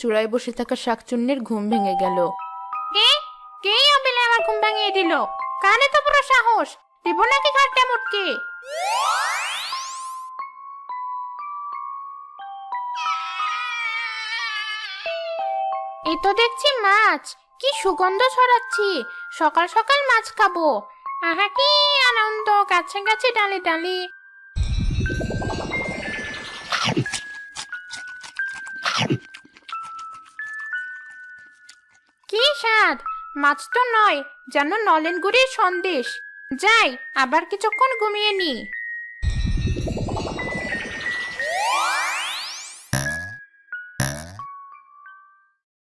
চূড়ায় বসে থাকা শাকচুন্নির ঘুম ভেঙে গেল। কে কে অবিলে আমার ঘুম ভাঙিয়ে দিল? কানে তো পুরো সাহস, দিব নাকি ঘাটটা মুটকে? এই তো দেখছি মাছ, কি সুগন্ধ ছড়াচ্ছি। সকাল সকাল মাছ খাবো। আহা কি আনন্দ, গাছে গাছে ডালে ডালে। কি স্বাদ! মাছ তো নয়, যেন নলেন গুড়ের সন্দেশ। যাই, আবার কিছুক্ষণ ঘুমিয়ে নি।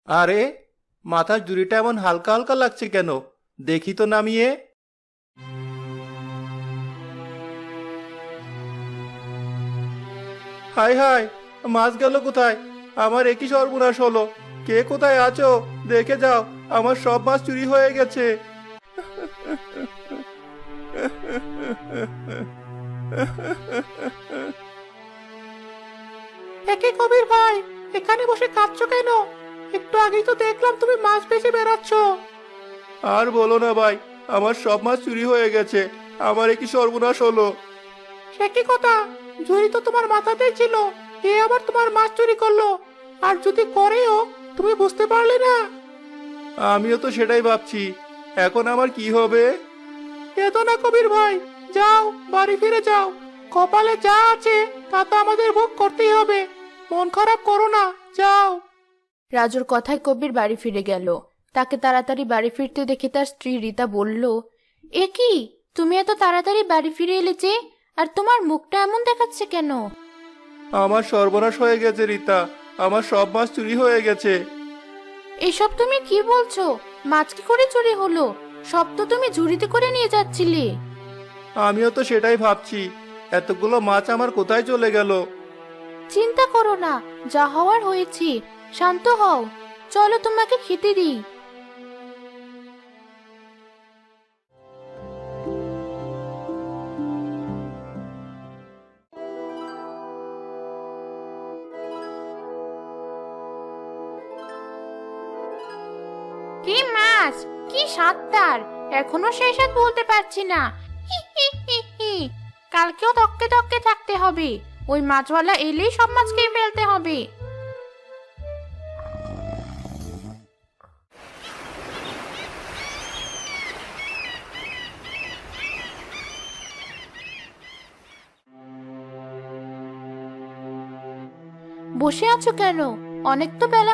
আরে, মাথার জুড়িটা এমন হালকা হালকা লাগছে কেন? দেখি তো নামিয়ে। হায় হায়, মাছ গেল কোথায়? আমার একই সর্বনাশ হলো। কে কোথায় আছো? দেখে যাও, আমার সব মাছ চুরি হয়ে গেছে। একে কবির ভাই, এখানে বসে কাঁদছো কেন? একটু আগেই তো দেখলাম তুমি মাছ বেচে বেড়াচ্ছ। আর বলো না ভাই, আমার সব মাছ চুরি হয়ে গেছে। আমার একই সর্বনাশ হলো। সে কি কথা? ঝুড়ি তো তোমার মাথাতেই ছিল, এ আবার তোমার মাছ চুরি করলো? আর যদি করেও তুমি বুঝতে পারলে না? আমিও তো সেটাই ভাবছি, এখন আমার কি হবে? কেঁদো না কবির ভাই, যাও বাড়ি ফিরে যাও। কপালে যা আছে তা তো আমাদের ভোগ করতেই হবে। মন খারাপ করো না, যাও। রাজুর কথায় কবির বাড়ি ফিরে গেল। তাকে তাড়াতাড়ি বাড়ি ফিরতে দেখে তার স্ত্রী রীতা বলল, এ কি, তুমি এত তাড়াতাড়ি বাড়ি ফিরে এলে যে? আর তোমার মুখটা এমন দেখাচ্ছে কেন? আমার সর্বনাশ হয়ে গেছে রীতা, আমার সব মাছ চুরি হয়ে গেছে। এসব তুমি কি বলছো? মাছ কি করে চুরি হলো? সব তো তুমি ঝুড়িতে করে নিয়ে যাচ্ছিলে। আমিও তো সেটাই ভাবছি, এতগুলো মাছ আমার কোথায় চলে গেল? চিন্তা করো না, যা হওয়ার হয়েছে। শান্ত হও, চলো তোমাকে খেতে দিই। কি মাছ, কি স্বাদ তার! এখনো সেই স্বাদ বলতে পারছি না। হি হি হি হি। কালকেও তককে তককে থাকতে হবে। ওই মাছওয়ালা এলেই সব মাছ খেয়ে ফেলতে হবে। বসে আছো কেন? অনেক তো বেলা